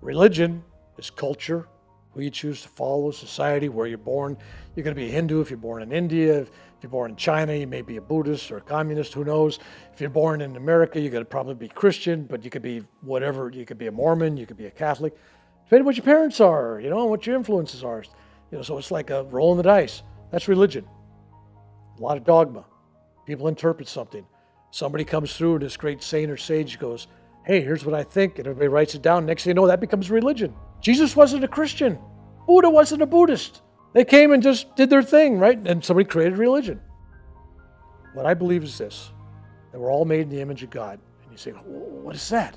Religion is culture, who you choose to follow, society, where you're born. You're going to be a Hindu if you're born in India. If you're born in China, you may be a Buddhist or a communist, who knows. If you're born in America, you're going to probably be Christian, but you could be whatever. You could be a Mormon, you could be a Catholic. Depending on what your parents are, and what your influences are. So it's like a rolling the dice. That's religion. A lot of dogma. People interpret something. Somebody comes through and this great saint or sage goes, hey, here's what I think, and everybody writes it down. Next thing you know, that becomes religion. Jesus wasn't a Christian. Buddha wasn't a Buddhist. They came and just did their thing, right? And somebody created religion. What I believe is this, that we're all made in the image of God. And you say, what is that?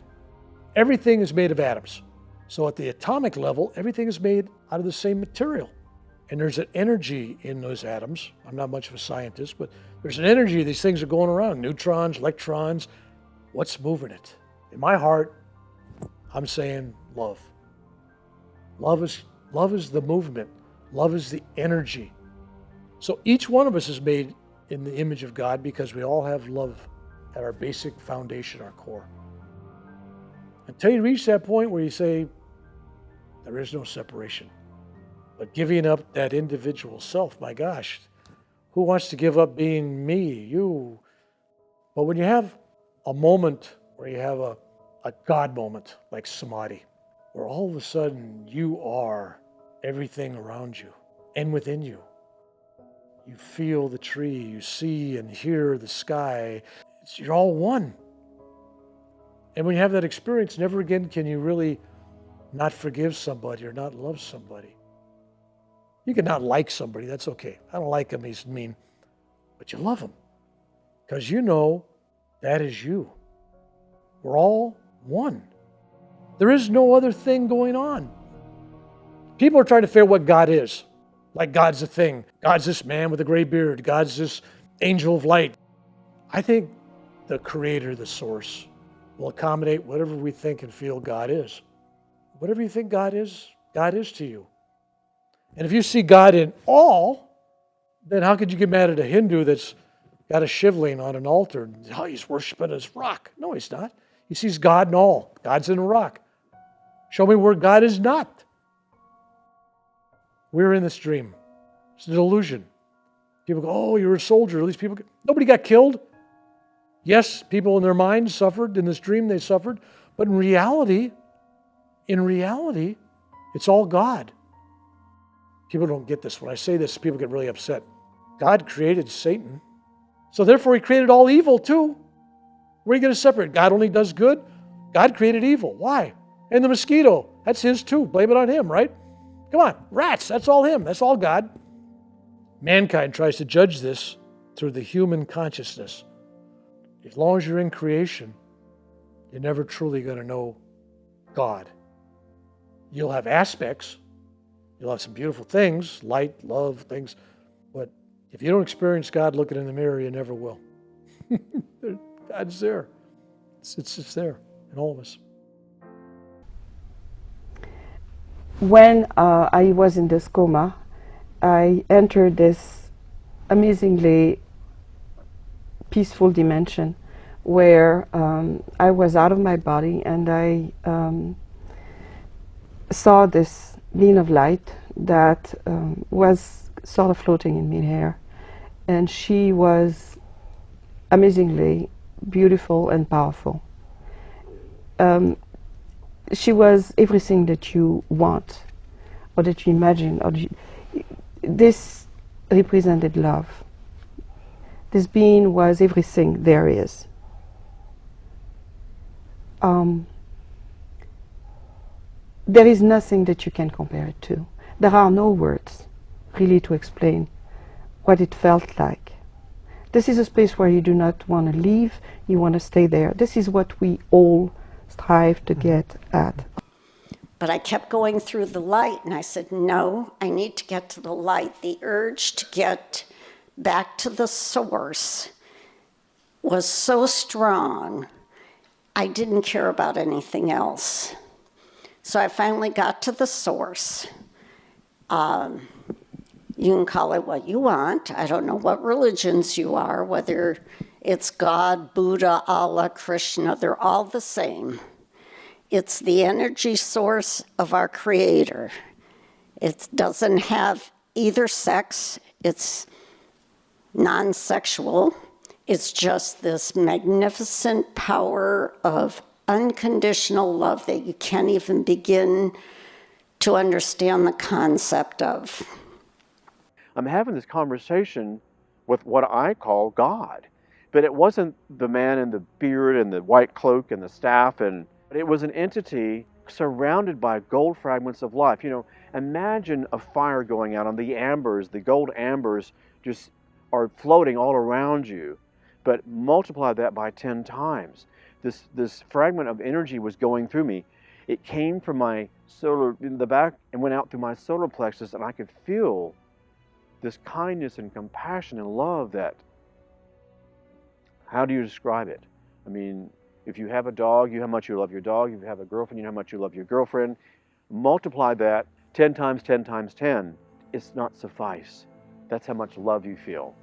Everything is made of atoms. So at the atomic level, everything is made out of the same material. And there's an energy in those atoms. I'm not much of a scientist, but there's an energy. These things are going around, neutrons, electrons. What's moving it? In my heart, I'm saying love. Love is the movement. Love is the energy. So each one of us is made in the image of God because we all have love at our basic foundation, our core. Until you reach that point where you say, there is no separation. But giving up that individual self, my gosh, who wants to give up being me, you? But when you have a moment where you have a God moment, like samadhi, where all of a sudden you are everything around you and within you. You feel the tree, you see and hear the sky. You're all one. And when you have that experience, never again can you really not forgive somebody or not love somebody. You can not like somebody, that's okay. I don't like him, he's mean. But you love him because you know that is you. We're all one. There is no other thing going on. People are trying to figure out what God is. Like God's a thing. God's this man with a gray beard. God's this angel of light. I think the creator, the source, will accommodate whatever we think and feel God is. Whatever you think God is to you. And if you see God in all, then how could you get mad at a Hindu that's got a shivling on an altar? Oh, he's worshiping his rock. No, he's not. He sees God in all. God's in a rock. Show me where God is not. We're in this dream. It's an illusion. People go, oh, you're a soldier. These people, nobody got killed. Yes, people in their minds suffered. In this dream, they suffered. But in reality, it's all God. People don't get this. When I say this, people get really upset. God created Satan. So therefore, he created all evil too. Where are you going to separate? God only does good? God created evil. Why? And the mosquito, that's his too. Blame it on him, right? Come on, rats, that's all him. That's all God. Mankind tries to judge this through the human consciousness. As long as you're in creation, you're never truly going to know God. You'll have aspects. You'll have some beautiful things, light, love, things. But if you don't experience God looking in the mirror, you never will. God's there. It's there in all of us. When I was in this coma, I entered this amazingly peaceful dimension where I was out of my body and I saw this being of light that was sort of floating in midair. And she was amazingly beautiful and powerful. She was everything that you want or that you imagine. This represented love. This being was everything there is. There is nothing that you can compare it to. There are no words really to explain what it felt like. This is a space where you do not want to leave, you want to stay there. This is what we all strive to get at. But I kept going through the light, and I said, no, I need to get to the light. The urge to get back to the source was so strong, I didn't care about anything else. So I finally got to the source. You can call it what you want. I don't know what religions you are, whether it's God, Buddha, Allah, Krishna, they're all the same. It's the energy source of our Creator. It doesn't have either sex. It's non-sexual. It's just this magnificent power of unconditional love that you can't even begin to understand the concept of. I'm having this conversation with what I call God. But it wasn't the man in the beard and the white cloak and the staff, and it was an entity surrounded by gold fragments of life. You know, imagine a fire going out and the ambers, the gold ambers just are floating all around you, but multiply that by 10 times. This fragment of energy was going through me. It came from my solar, in the back, and went out through my solar plexus, and I could feel this kindness and compassion and love that, how do you describe it? I mean, if you have a dog, you know how much you love your dog. If you have a girlfriend, you know how much you love your girlfriend. Multiply that 10 times 10 times 10. It's not suffice. That's how much love you feel.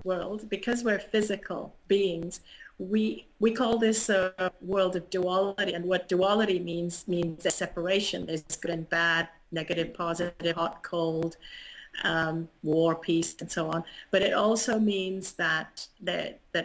World, because we're physical beings, we call this a world of duality, and what duality means a separation. There's good and bad, negative, positive, hot, cold, war, peace, and so on. But it also means that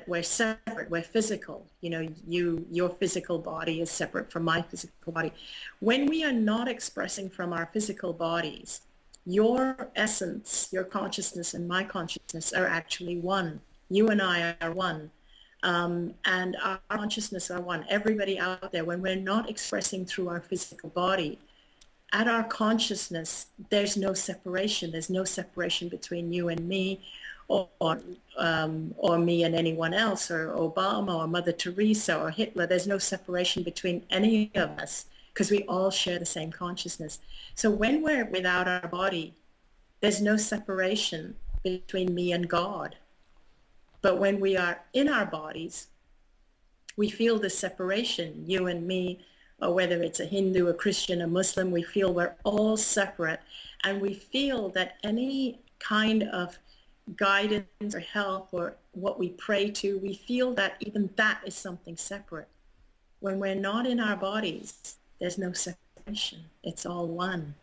we're separate, we're physical. You know, your physical body is separate from my physical body. When we are not expressing from our physical bodies, your essence, your consciousness, and my consciousness are actually one. You and I are one. And our consciousness are one. Everybody out there, when we're not expressing through our physical body, at our consciousness, there's no separation. There's no separation between you and me, or me and anyone else, or Obama, or Mother Teresa, or Hitler. There's no separation between any of us, because we all share the same consciousness. So when we're without our body, there's no separation between me and God. But when we are in our bodies, we feel the separation, you and me, or whether it's a Hindu, a Christian, a Muslim, we feel we're all separate. And we feel that any kind of guidance or help or what we pray to, we feel that even that is something separate. When we're not in our bodies, there's no separation. It's all one.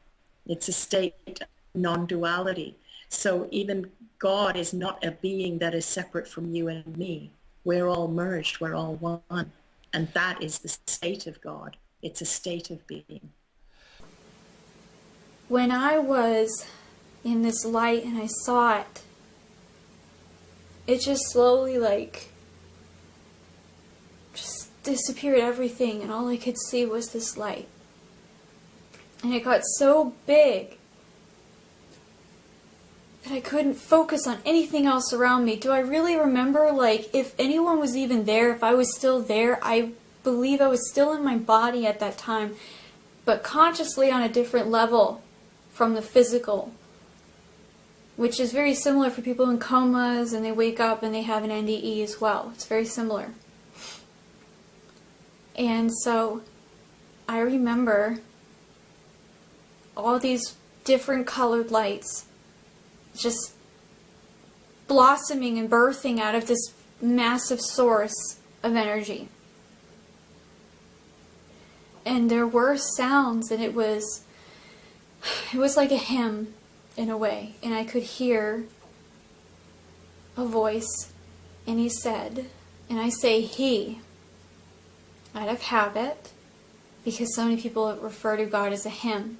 It's a state of non-duality. So even God is not a being that is separate from you and me. We're all merged. We're all one. And that is the state of God. It's a state of being. When I was in this light and I saw it, it just slowly just disappeared everything, and all I could see was this light. And it got so big that I couldn't focus on anything else around me. Do I really remember, if anyone was even there, if I was still there? I believe I was still in my body at that time, but consciously on a different level from the physical, which is very similar for people in comas, and they wake up and they have an NDE as well. It's very similar. And so I remember all these different colored lights just blossoming and birthing out of this massive source of energy. And there were sounds, and it was like a hymn in a way. And I could hear a voice, and he said, and I say he, out of habit, because so many people refer to God as a him.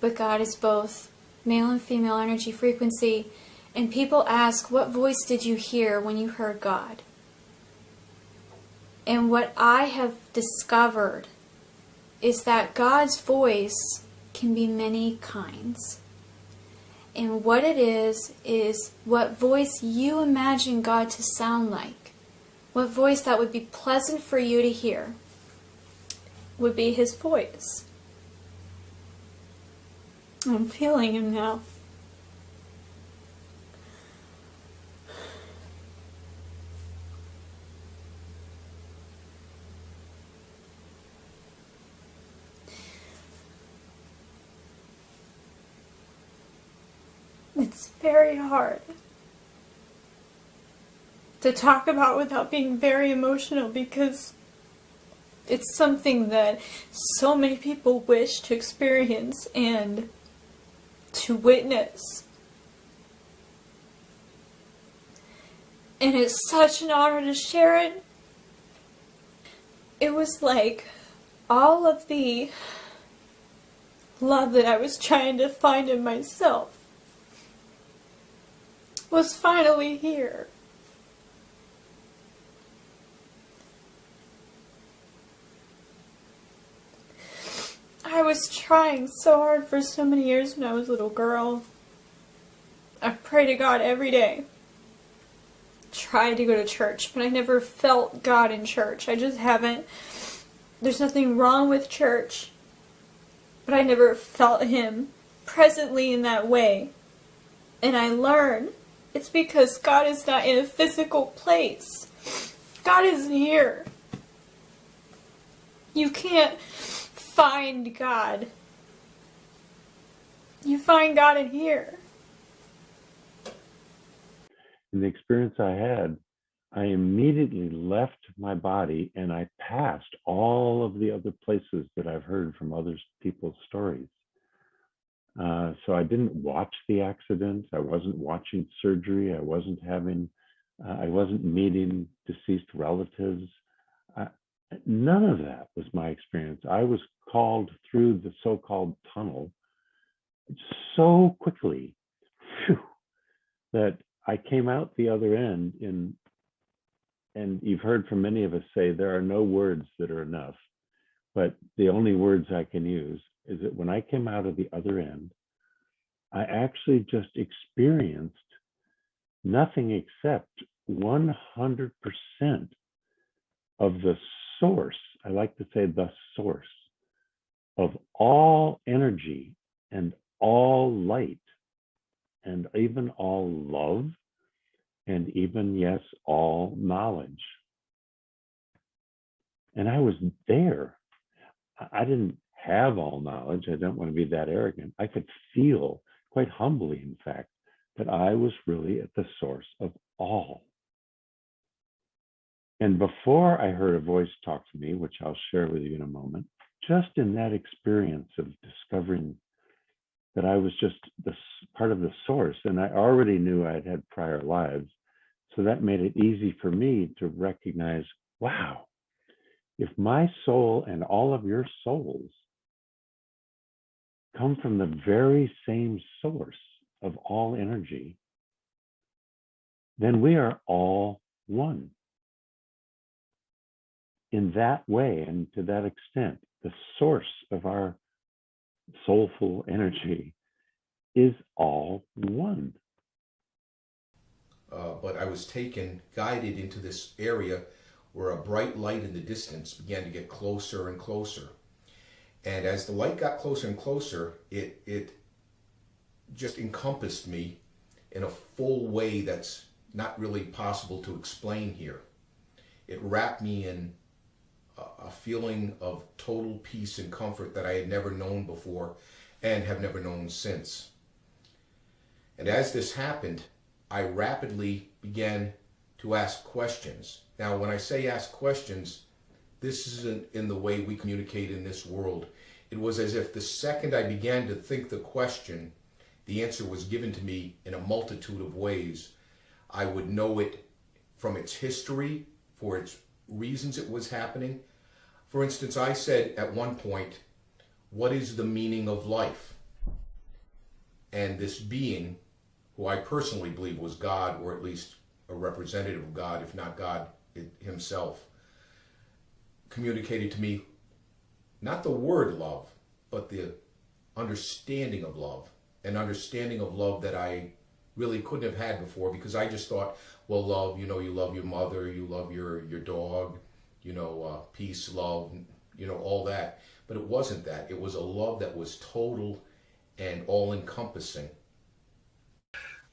But God is both male and female energy frequency. And people ask, what voice did you hear when you heard God? And what I have discovered is that God's voice can be many kinds. And what it is what voice you imagine God to sound like. What voice that would be pleasant for you to hear would be His voice. I'm feeling Him now. It's very hard to talk about without being very emotional, because It's something that so many people wish to experience and to witness. And it's such an honor to share it. It was like all of the love that I was trying to find in myself was finally here. I was trying so hard for so many years when I was a little girl. I prayed to God every day. Tried to go to church, but I never felt God in church. I just haven't. There's nothing wrong with church, but I never felt Him presently in that way. And I learned it's because God is not in a physical place. God is here. You can't find God. You find God in here. In the experience I had, I immediately left my body and I passed all of the other places that I've heard from other people's stories. So I didn't watch the accident. I wasn't watching surgery. I wasn't meeting deceased relatives. None of that was my experience. I was called through the so-called tunnel so quickly that I came out the other end and you've heard from many of us say there are no words that are enough, but the only words I can use is that when I came out of the other end, I actually just experienced nothing except 100% of the source, I like to say the source, of all energy and all light and even all love and even, yes, all knowledge. And I was there. I didn't have all knowledge. I don't want to be that arrogant. I could feel, quite humbly, in fact, that I was really at the source of all. And before I heard a voice talk to me, which I'll share with you in a moment, just in that experience of discovering that I was just the part of the source, and I already knew I'd had prior lives, so that made it easy for me to recognize, wow, if my soul and all of your souls come from the very same source of all energy, then we are all one. In that way and to that extent, the source of our soulful energy is all one. But I was guided into this area where a bright light in the distance began to get closer and closer. And as the light got closer and closer, it just encompassed me in a full way that's not really possible to explain here. It wrapped me in a feeling of total peace and comfort that I had never known before and have never known since. And as this happened, I rapidly began to ask questions. Now, when I say ask questions, this isn't in the way we communicate in this world. It was as if the second I began to think the question, the answer was given to me in a multitude of ways. I would know it from its history, for its reasons it was happening. For instance, I said at one point, what is the meaning of life? And this being, who I personally believe was God, or at least a representative of God, if not God himself, communicated to me not the word love, but the understanding of love, an understanding of love that I really couldn't have had before, because I just thought, well, love, you love your mother, you love your dog, peace, love, all that. But it wasn't that. It was a love that was total and all-encompassing.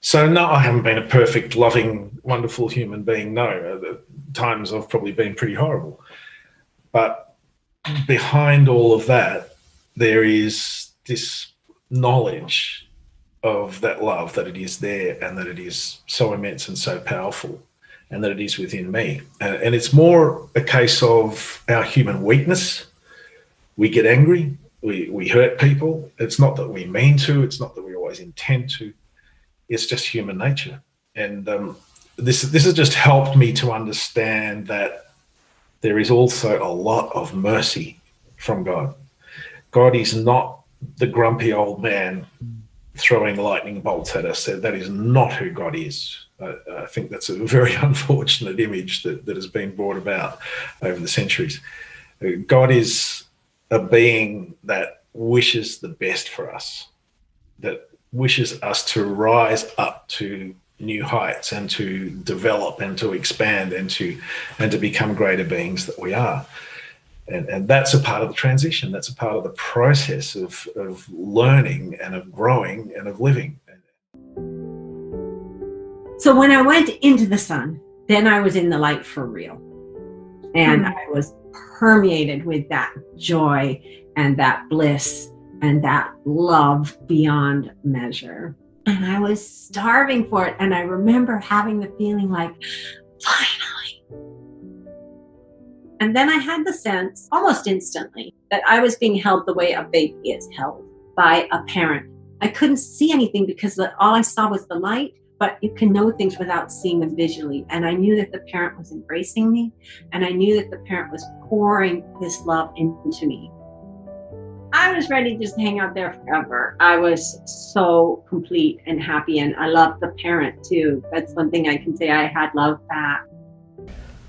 So no, I haven't been a perfect, loving, wonderful human being. No, at times I've probably been pretty horrible. But behind all of that, there is this knowledge of that love, that it is there and that it is so immense and so powerful. and that it is within me. And it's more a case of our human weakness. We get angry, we hurt people. It's not that we mean to, it's not that we always intend to, it's just human nature. And this has just helped me to understand that there is also a lot of mercy from God. God is not the grumpy old man throwing lightning bolts at us. That is not who God is. I think that's a very unfortunate image that has been brought about over the centuries. God is a being that wishes the best for us, that wishes us to rise up to new heights and to develop and to expand and to become greater beings that we are. And that's a part of the transition. That's a part of the process of learning and of growing and of living. So when I went into the sun, then I was in the light for real. And I was permeated with that joy and that bliss and that love beyond measure. And I was starving for it. And I remember having the feeling like, finally. And then I had the sense, almost instantly, that I was being held the way a baby is held by a parent. I couldn't see anything because all I saw was the light, but you can know things without seeing them visually. And I knew that the parent was embracing me, and I knew that the parent was pouring this love into me. I was ready to just hang out there forever. I was so complete and happy, and I loved the parent too. That's one thing I can say, I had love back.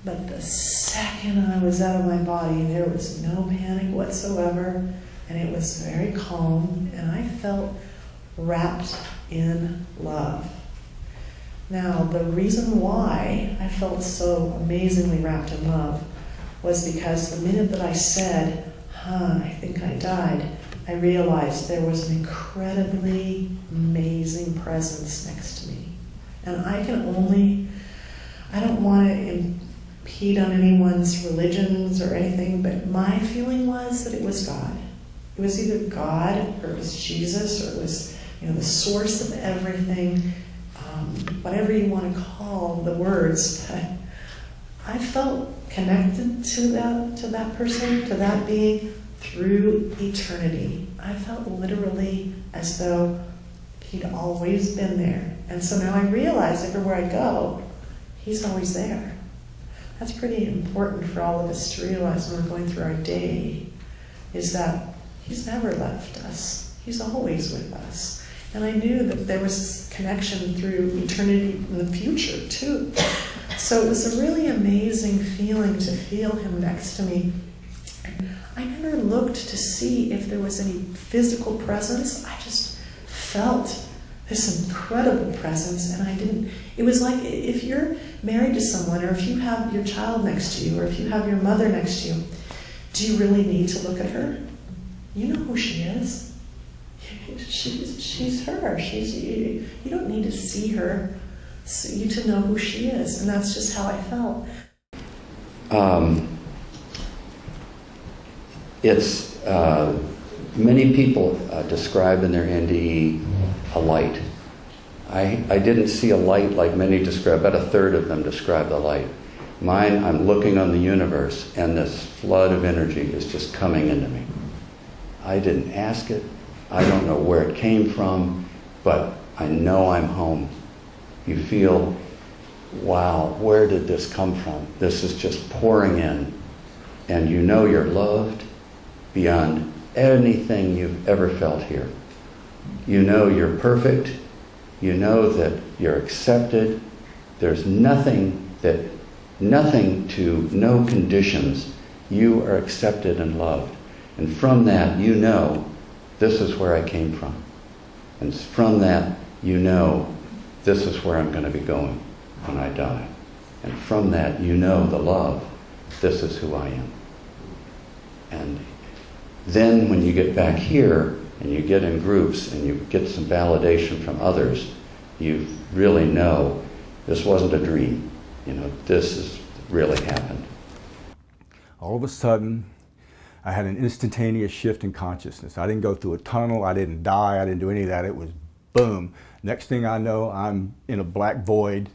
But the second I was out of my body, there was no panic whatsoever, and it was very calm, and I felt wrapped in love. Now, the reason why I felt so amazingly wrapped in love was because the minute that I said, I think I died, I realized there was an incredibly amazing presence next to me. And I don't want to impede on anyone's religions or anything, but my feeling was that it was God. It was either God, or it was Jesus, or it was, the source of everything, whatever you want to call the words. But I felt connected to that person, to that being, through eternity. I felt literally as though he'd always been there. And so now I realize everywhere I go, he's always there. That's pretty important for all of us to realize when we're going through our day, is that he's never left us. He's always with us. And I knew that there was this connection through eternity in the future, too. So it was a really amazing feeling to feel him next to me. I never looked to see if there was any physical presence. I just felt this incredible presence, and it was like if you're married to someone, or if you have your child next to you, or if you have your mother next to you, do you really need to look at her? You know who she is. She's her. You don't need to see her to know who she is, and that's just how I felt. It's many people describe in their NDE a light. I didn't see a light like many describe. About a third of them describe the light. Mine, I'm looking on the universe, and this flood of energy is just coming into me. I didn't ask it. I don't know where it came from, but I know I'm home. You feel, wow, where did this come from? This is just pouring in, and you know you're loved beyond anything you've ever felt here. You know you're perfect. You know that you're accepted. There's no conditions. You are accepted and loved. And from that, you know, this is where I came from. And from that, you know, this is where I'm going to be going when I die. And from that, you know the love. This is who I am. And then when you get back here and you get in groups and you get some validation from others, you really know this wasn't a dream. This has really happened. All of a sudden, I had an instantaneous shift in consciousness. I didn't go through a tunnel. I didn't die. I didn't do any of that. It was boom. Next thing I know, I'm in a black void,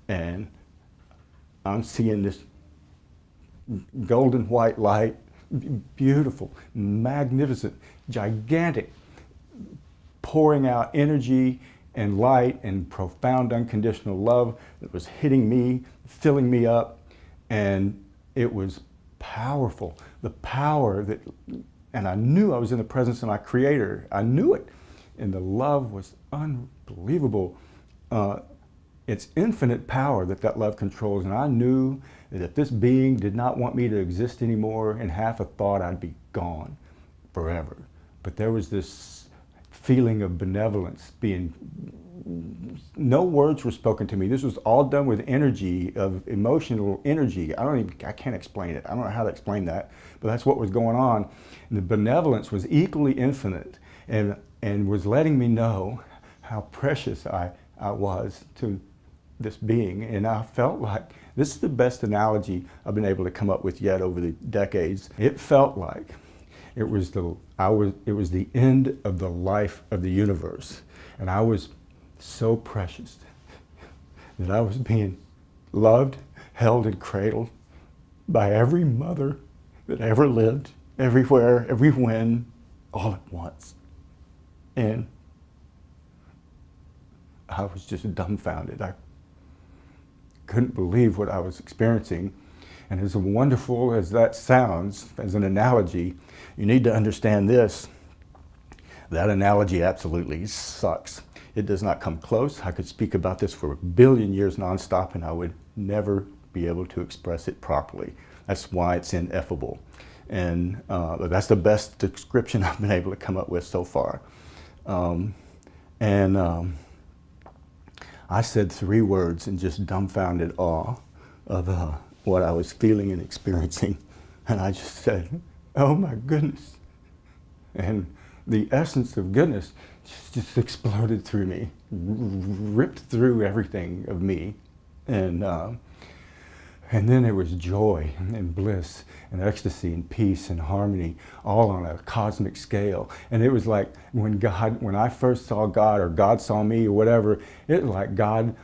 and I'm seeing this golden white light, beautiful, magnificent, gigantic, pouring out energy and light and profound unconditional love that was hitting me, filling me up, and it was powerful. The power that, and I knew I was in the presence of my Creator. I knew it, and the love was unbelievable. It's infinite power that love controls, and I knew that if this being did not want me to exist anymore, in half a thought I'd be gone forever. But there was this feeling of benevolence being, no words were spoken to me. This was all done with energy, of emotional energy. I can't explain it. I don't know how to explain that, but that's what was going on. And the benevolence was equally infinite and was letting me know how precious I was to this being. And I felt like, this is the best analogy I've been able to come up with yet over the decades. It felt like it was the end of the life of the universe. And I was so precious that I was being loved, held, and cradled by every mother that ever lived, everywhere, every when, all at once. And I was just dumbfounded. I couldn't believe what I was experiencing. And as wonderful as that sounds, as an analogy, you need to understand this. That analogy absolutely sucks. It does not come close. I could speak about this for 1 billion years nonstop, and I would never be able to express it properly. That's why it's ineffable. And that's the best description I've been able to come up with so far. I said 3 words in just dumbfounded awe of what I was feeling and experiencing. And I just said, oh my goodness. And the essence of goodness just exploded through me, ripped through everything of me. And then there was joy and bliss and ecstasy and peace and harmony, all on a cosmic scale. And it was like when I first saw God, or God saw me, or whatever, it was like God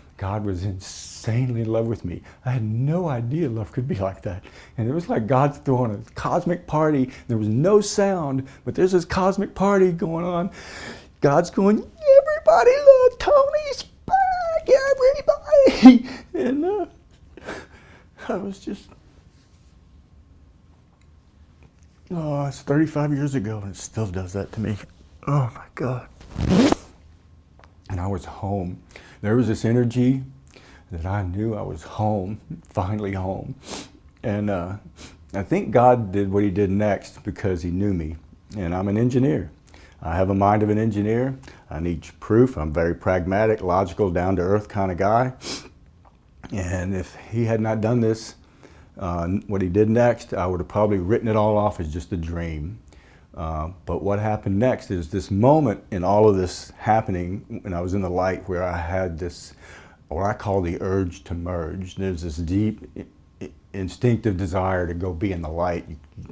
was insanely in love with me. I had no idea love could be like that. And it was like God's throwing a cosmic party. There was no sound, but there's this cosmic party going on. God's going, everybody love Tony's back, everybody. And I was just, it's 35 years ago and it still does that to me. Oh my God. And I was home. There was this energy that I knew I was home, finally home. And I think God did what he did next because he knew me. And I'm an engineer. I have a mind of an engineer. I need proof. I'm very pragmatic, logical, down to earth kind of guy. And if he had not done this, what he did next, I would have probably written it all off as just a dream. But what happened next is this moment in all of this happening, when I was in the light, where I had this, what I call the urge to merge. There's this deep instinctive desire to go be in the light.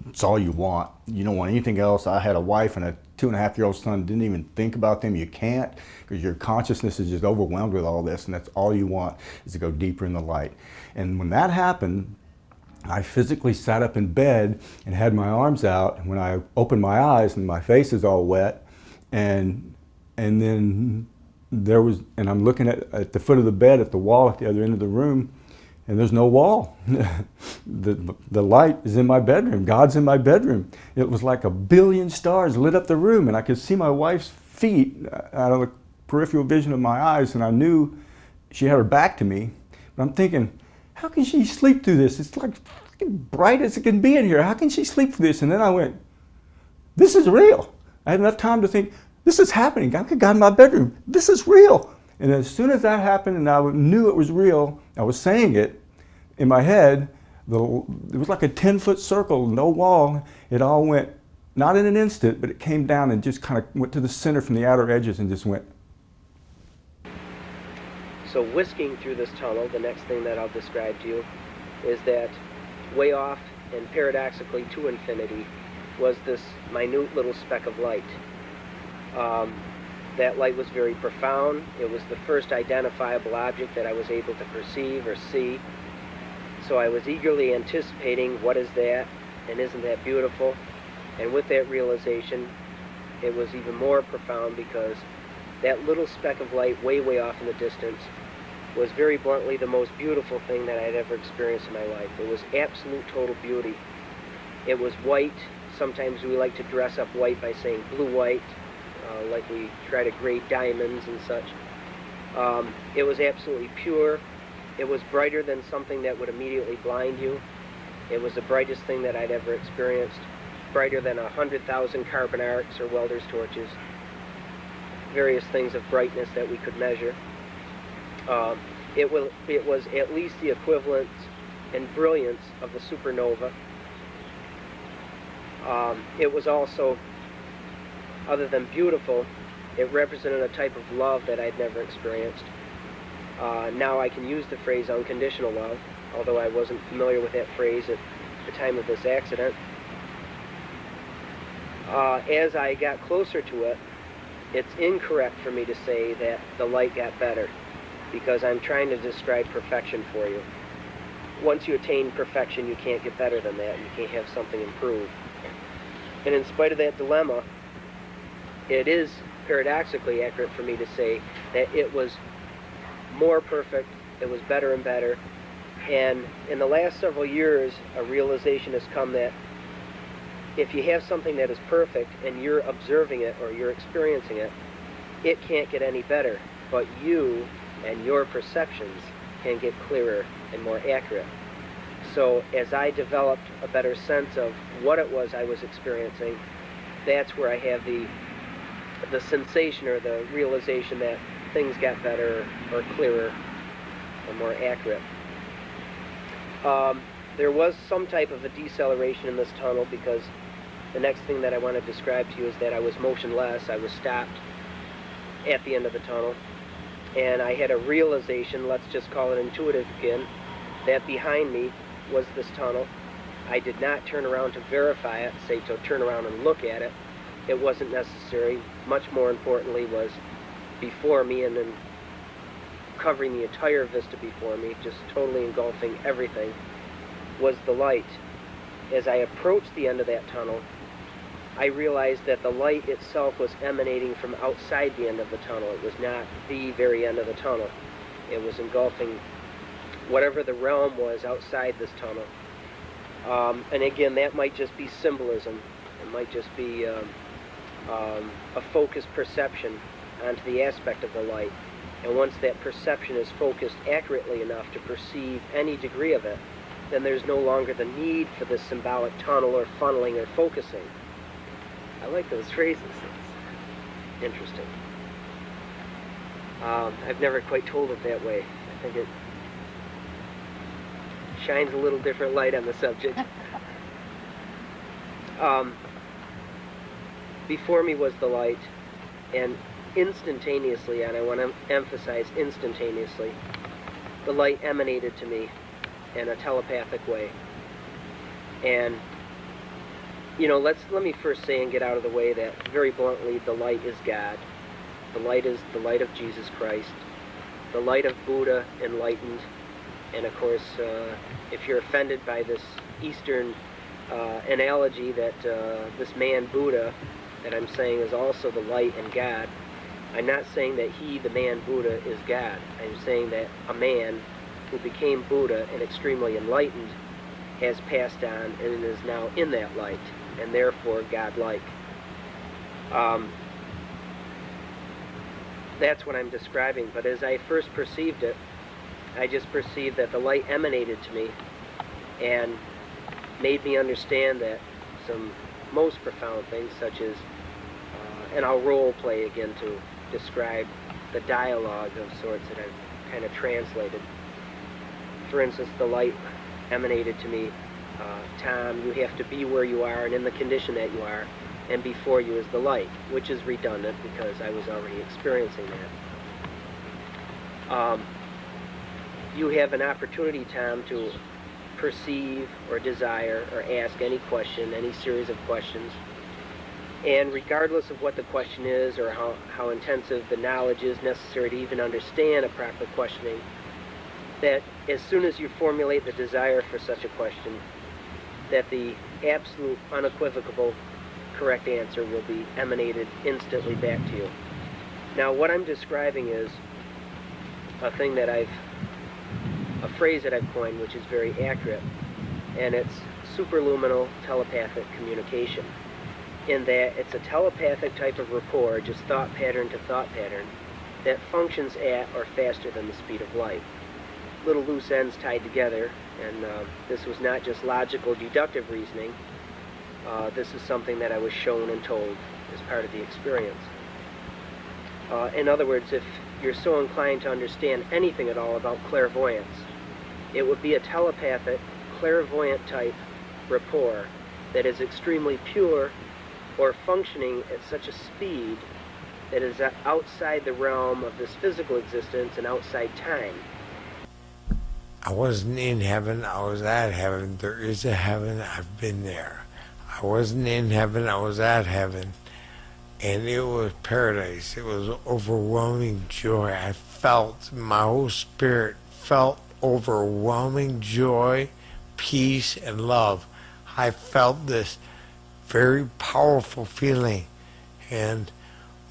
It's all you want. You don't want anything else. I had a wife and a 2.5-year-old son. Didn't even think about them. You can't, because your consciousness is just overwhelmed with all this, and that's all you want, is to go deeper in the light. And when that happened, I physically sat up in bed and had my arms out, and when I opened my eyes and my face is all wet, and then there was, and I'm looking at the foot of the bed at the wall at the other end of the room, and there's no wall. The light is in my bedroom. God's in my bedroom. It was like 1 billion stars lit up the room, and I could see my wife's feet out of the peripheral vision of my eyes, and I knew she had her back to me. But I'm thinking, how can she sleep through this? It's like bright as it can be in here. How can she sleep through this? And then I went, this is real. I had enough time to think, this is happening. I got in my bedroom. This is real. And as soon as that happened and I knew it was real, I was saying it in my head, it was like a 10-foot circle, no wall. It all went, not in an instant, but it came down and just kind of went to the center from the outer edges and just went. So whisking through this tunnel, the next thing that I'll describe to you is that way off and paradoxically to infinity was this minute little speck of light. That light was very profound. It was the first identifiable object that I was able to perceive or see. So I was eagerly anticipating, what is that? And isn't that beautiful? And with that realization, it was even more profound, because that little speck of light way, way off in the distance was very bluntly the most beautiful thing that I'd ever experienced in my life. It was absolute total beauty. It was white. Sometimes we like to dress up white by saying blue-white, like we try to grade diamonds and such. It was absolutely pure. It was brighter than something that would immediately blind you. It was the brightest thing that I'd ever experienced. Brighter than 100,000 carbon arcs or welder's torches. Various things of brightness that we could measure. It was at least the equivalent in brilliance of the supernova. It was also, other than beautiful, it represented a type of love that I'd never experienced. Now I can use the phrase unconditional love, although I wasn't familiar with that phrase at the time of this accident. As I got closer to it, it's incorrect for me to say that the light got better, because I'm trying to describe perfection for you. Once you attain perfection, you can't get better than that. You can't have something improve. And in spite of that dilemma, it is paradoxically accurate for me to say that it was more perfect, it was better and better. And in the last several years, a realization has come that if you have something that is perfect and you're observing it or you're experiencing it, it can't get any better. But you and your perceptions can get clearer and more accurate. So as I developed a better sense of what it was I was experiencing, that's where I have the sensation or the realization that things got better or clearer or more accurate. There was some type of a deceleration in this tunnel, because the next thing that I want to describe to you is that I was motionless. I was stopped at the end of the tunnel, and I had a realization, let's just call it intuitive again, that behind me was this tunnel. I did not turn around to verify it, say to turn around and look at it. It wasn't necessary. Much more importantly was before me, and then covering the entire vista before me, just totally engulfing everything, was the light. As I approached the end of that tunnel, I realized that the light itself was emanating from outside the end of the tunnel. It was not the very end of the tunnel. It was engulfing whatever the realm was outside this tunnel. And again, that might just be symbolism. It might just be a focused perception onto the aspect of the light. And once that perception is focused accurately enough to perceive any degree of it, then there's no longer the need for this symbolic tunnel or funneling or focusing. I like those phrases. It's interesting. I've never quite told it that way. I think it shines a little different light on the subject. Before me was the light, and instantaneously, and I want to emphasize instantaneously, the light emanated to me in a telepathic way. And you know, let me first say and get out of the way that very bluntly, the light is God. The light is the light of Jesus Christ, the light of Buddha enlightened. And of course, if you're offended by this Eastern analogy that this man Buddha that I'm saying is also the light and God, I'm not saying that he, the man Buddha, is God. I'm saying that a man who became Buddha and extremely enlightened has passed on and is now in that light, and therefore God-like. That's what I'm describing. But as I first perceived it, I just perceived that the light emanated to me and made me understand that some most profound things, such as, and I'll role play again to describe the dialogue of sorts that I've kind of translated. For instance, the light emanated to me, Tom, you have to be where you are and in the condition that you are, and before you is the light, which is redundant because I was already experiencing that. You have an opportunity, Tom, to perceive or desire or ask any question, any series of questions. And regardless of what the question is or how intensive the knowledge is necessary to even understand a proper questioning, that as soon as you formulate the desire for such a question, that the absolute, unequivocal, correct answer will be emanated instantly back to you. Now, what I'm describing is a phrase that I've coined, which is very accurate, and it's superluminal telepathic communication, in that it's a telepathic type of rapport, just thought pattern to thought pattern, that functions at or faster than the speed of light. Little loose ends tied together, and this was not just logical deductive reasoning. This is something that I was shown and told as part of the experience. In other words, if you're so inclined to understand anything at all about clairvoyance, it would be a telepathic, clairvoyant type rapport that is extremely pure or functioning at such a speed that is outside the realm of this physical existence and outside time. I wasn't in heaven, I was at heaven. There is a heaven, I've been there. I wasn't in heaven, I was at heaven. And it was paradise. It was overwhelming joy. I felt, my whole spirit felt overwhelming joy, peace, and love. I felt this very powerful feeling. And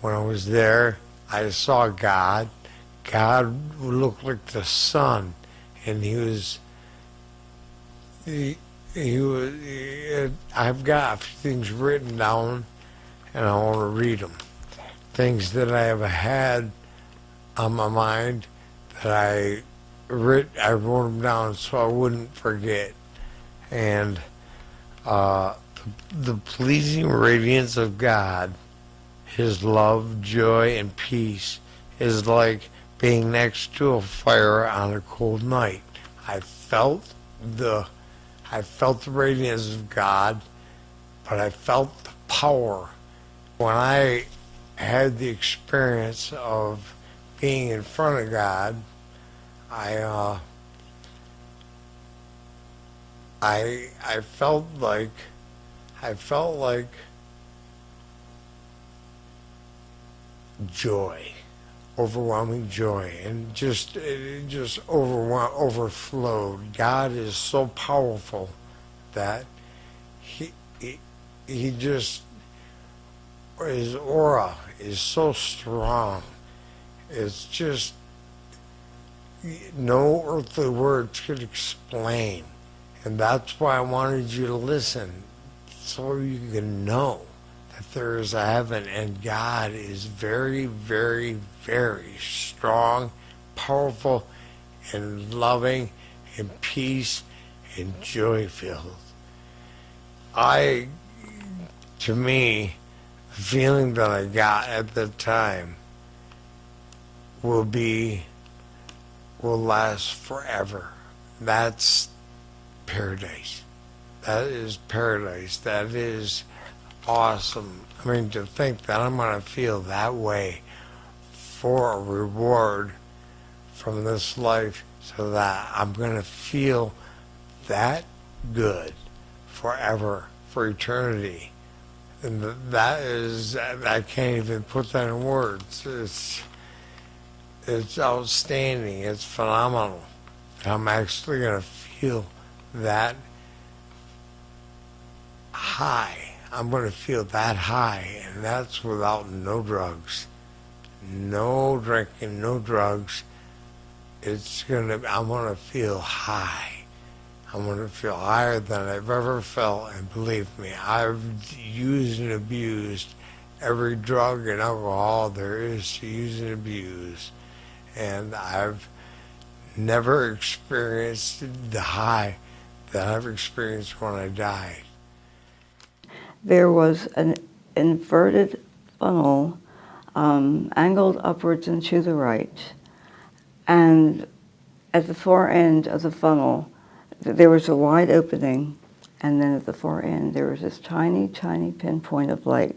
when I was there, I saw God. God looked like the sun. And I've got a few things written down, and I want to read them. Things that I have had on my mind that I wrote them down so I wouldn't forget. And the pleasing radiance of God, His love, joy, and peace is like being next to a fire on a cold night. I felt the radiance of God, but I felt the power. When I had the experience of being in front of God, I felt like joy, overwhelming joy, and it just overflowed. God is so powerful that he just, His aura is so strong. It's just no earthly words could explain. And that's why I wanted you to listen, so you can know that there is a heaven, and God is very, very, very strong, powerful, and loving, and peace, and joy-filled. To me, the feeling that I got at the time will last forever. That's paradise. That is paradise. That is awesome. I mean, to think that I'm going to feel that way for a reward from this life, so that I'm going to feel that good forever, for eternity. And that is, I can't even put that in words. It's outstanding. It's phenomenal. I'm actually going to feel that high. I'm going to feel that high, and that's without no drugs, no drinking, no drugs. I'm going to feel high. I'm going to feel higher than I've ever felt, and believe me, I've used and abused every drug and alcohol there is to use and abuse, and I've never experienced the high that I've experienced when I died. There was an inverted funnel angled upwards and to the right, and at the far end of the funnel there was a wide opening, and then at the far end there was this tiny, tiny pinpoint of light.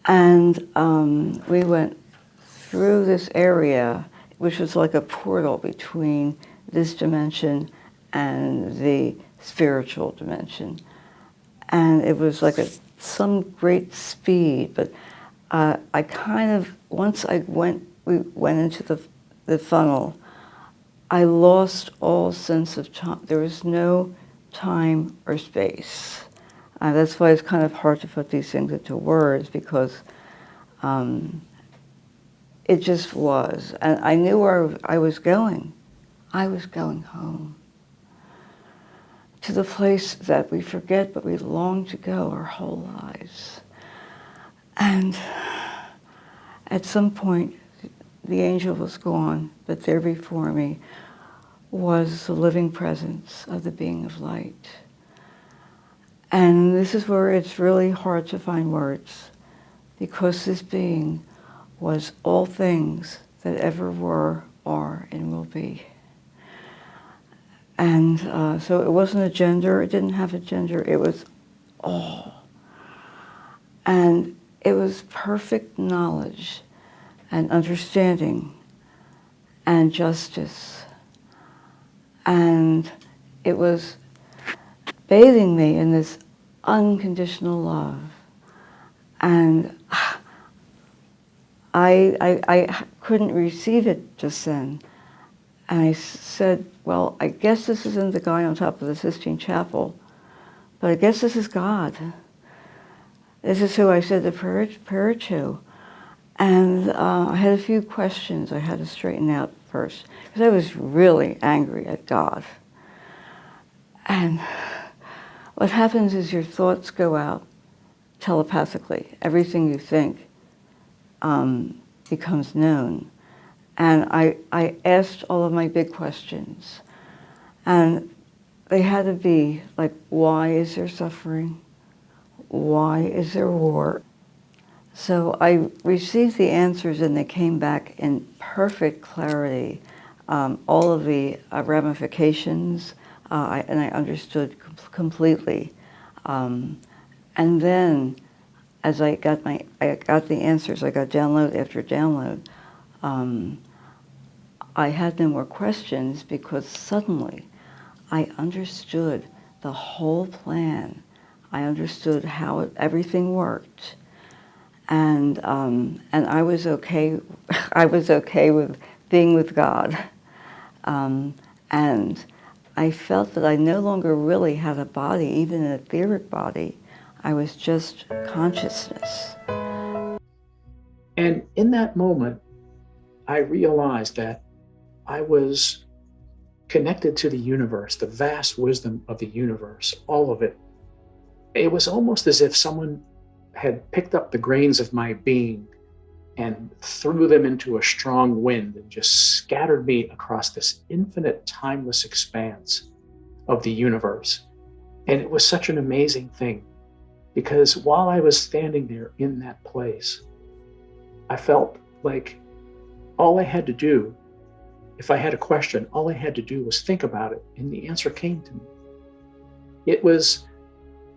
And we went through this area, which was like a portal between this dimension and the spiritual dimension. And it was like some great speed, but I kind of, once we went into the funnel, I lost all sense of time. There was no time or space. That's why it's kind of hard to put these things into words, because it just was. And I knew where I was going. I was going home. To the place that we forget but we long to go our whole lives. And at some point, the angel was gone, but there before me was the living presence of the being of light. And this is where it's really hard to find words, because this being was all things that ever were, are, and will be. And so it wasn't a gender, it didn't have a gender, it was all. And it was perfect knowledge and understanding and justice. And it was bathing me in this unconditional love. And I couldn't receive it just then. And I said, well, I guess this isn't the guy on top of the Sistine Chapel, but I guess this is God. This is who I said the prayer to. And I had a few questions I had to straighten out first, because I was really angry at God. And what happens is your thoughts go out telepathically. Everything you think becomes known. And I asked all of my big questions. And they had to be like, why is there suffering? Why is there war? So I received the answers, and they came back in perfect clarity. All of the ramifications, and I understood completely. And then, as I got the answers, I got download after download. I had no more questions, because suddenly I understood the whole plan. I understood how everything worked, and I was okay. I was okay with being with God, and I felt that I no longer really had a body, even an etheric body. I was just consciousness. And in that moment, I realized that I was connected to the universe, the vast wisdom of the universe, all of it. It was almost as if someone had picked up the grains of my being and threw them into a strong wind and just scattered me across this infinite, timeless expanse of the universe. And it was such an amazing thing, because while I was standing there in that place, I felt like all I had to do, if I had a question, all I had to do was think about it, and the answer came to me. It was,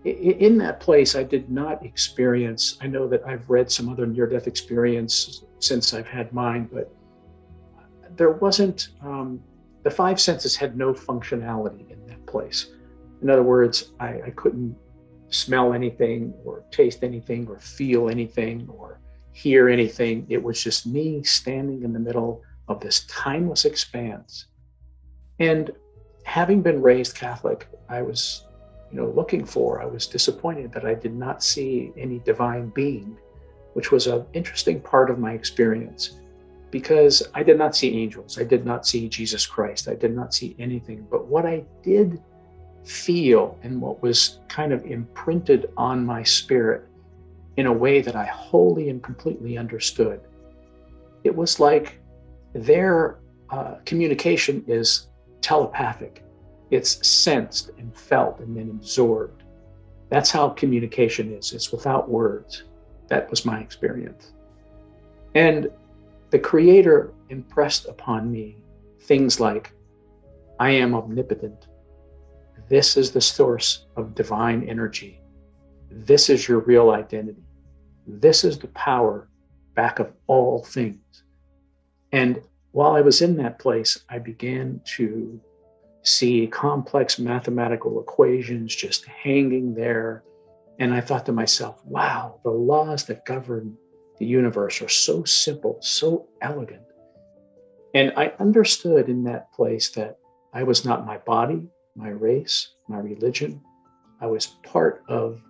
in that place, I did not experience, I know that I've read some other near-death experience since I've had mine, but there wasn't, the five senses had no functionality in that place. In other words, I couldn't smell anything or taste anything or feel anything or hear anything. It was just me standing in the middle of this timeless expanse. And having been raised Catholic, I was, I was disappointed that I did not see any divine being, which was an interesting part of my experience, because I did not see angels. I did not see Jesus Christ. I did not see anything. But what I did feel, and what was kind of imprinted on my spirit in a way that I wholly and completely understood, it was like their communication is telepathic. It's sensed and felt and then absorbed. That's how communication is. It's without words. That was my experience. And the Creator impressed upon me things like, I am omnipotent. This is the source of divine energy. This is your real identity. This is the power back of all things. And while I was in that place, I began to see complex mathematical equations just hanging there. And I thought to myself, wow, the laws that govern the universe are so simple, so elegant. And I understood in that place that I was not my body, my race, my religion. I was part of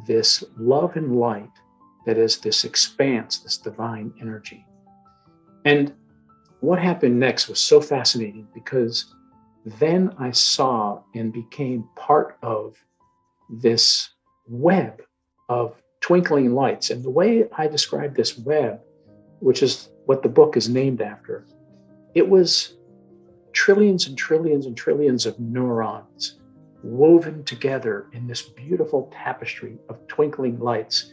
this love and light that is this expanse, this divine energy. And what happened next was so fascinating, because then I saw and became part of this web of twinkling lights. And the way I describe this web, which is what the book is named after, it was trillions and trillions and trillions of neurons woven together in this beautiful tapestry of twinkling lights.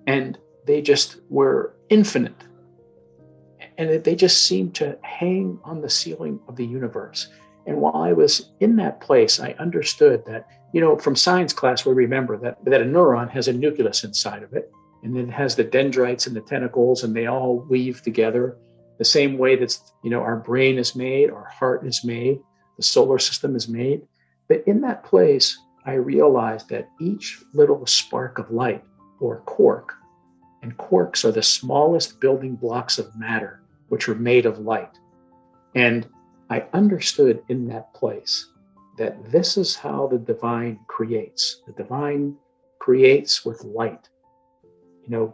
And they just were infinite. And they just seemed to hang on the ceiling of the universe. And while I was in that place, I understood that, from science class, we remember that a neuron has a nucleus inside of it, and it has the dendrites and the tentacles, and they all weave together the same way that, our brain is made, our heart is made, the solar system is made. But in that place, I realized that each little spark of light, or quark, and quarks are the smallest building blocks of matter, which are made of light. And I understood in that place that this is how the divine creates. The divine creates with light.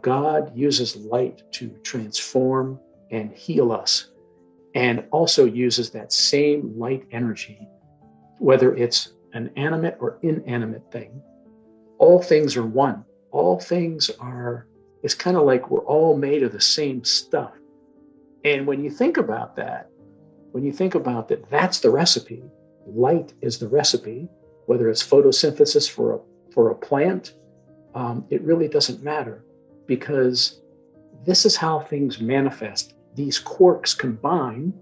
God uses light to transform and heal us, and also uses that same light energy, whether it's an animate or inanimate thing. All things are one. All things are, it's kind of like we're all made of the same stuff. And when you think about that, that's the recipe. Light is the recipe, whether it's photosynthesis for a plant, it really doesn't matter, because this is how things manifest. These quarks combine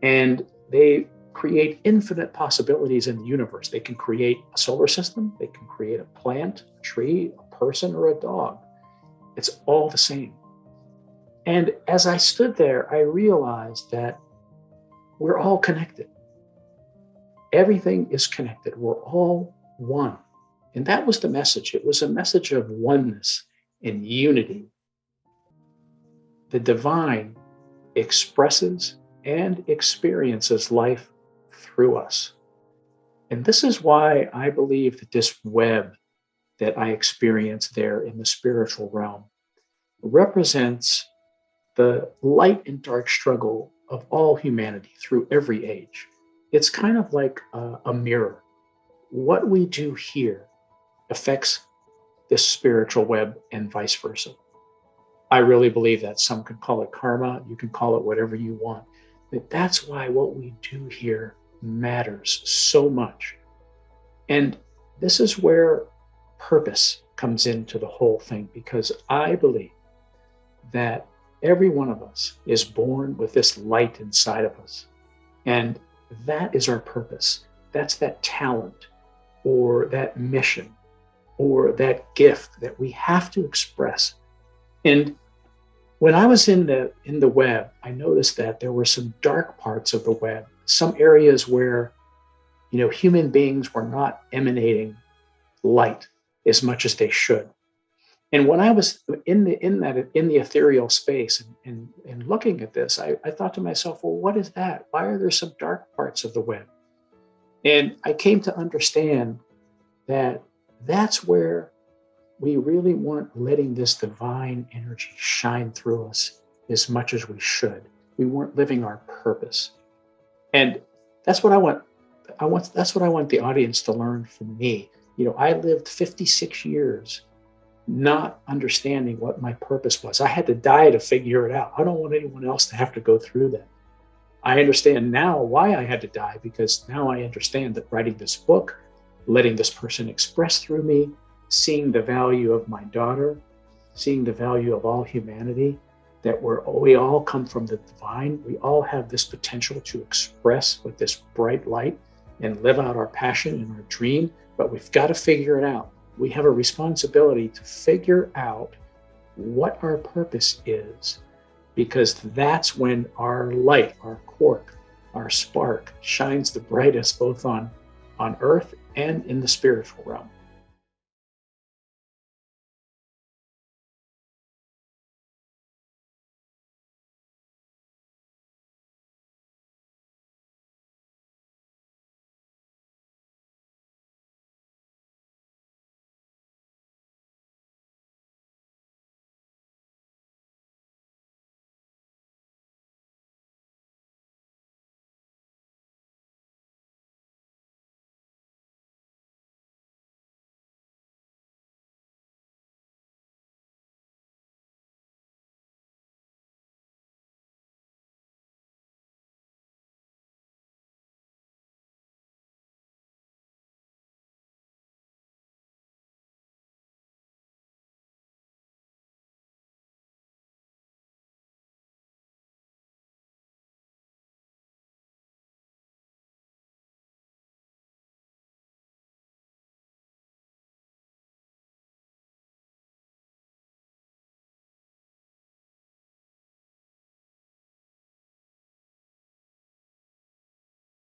and they create infinite possibilities in the universe. They can create a solar system, they can create a plant, a tree, a person, or a dog. It's all the same. And as I stood there, I realized that we're all connected. Everything is connected. We're all one. And that was the message. It was a message of oneness and unity. The divine expresses and experiences life through us. And this is why I believe that this web that I experienced there in the spiritual realm represents the light and dark struggle of all humanity through every age. It's kind of like a mirror. What we do here affects this spiritual web and vice versa. I really believe that. Some can call it karma, you can call it whatever you want. But that's why what we do here matters so much. And this is where purpose comes into the whole thing, because I believe that every one of us is born with this light inside of us. And that is our purpose. That's that talent or that mission or that gift that we have to express. And when I was in the web, I noticed that there were some dark parts of the web, some areas where, human beings were not emanating light as much as they should. And when I was in the ethereal space and looking at this, I thought to myself, well, what is that? Why are there some dark parts of the web? And I came to understand that that's where we really weren't letting this divine energy shine through us as much as we should. We weren't living our purpose. And that's what I want. That's what I want the audience to learn from me. I lived 56 years not understanding what my purpose was. I had to die to figure it out. I don't want anyone else to have to go through that. I understand now why I had to die, because now I understand that writing this book, letting this person express through me, seeing the value of my daughter, seeing the value of all humanity, that we all come from the divine. We all have this potential to express with this bright light and live out our passion and our dream, but we've got to figure it out. We have a responsibility to figure out what our purpose is, because that's when our light, our quark, our spark shines the brightest, both on earth and in the spiritual realm.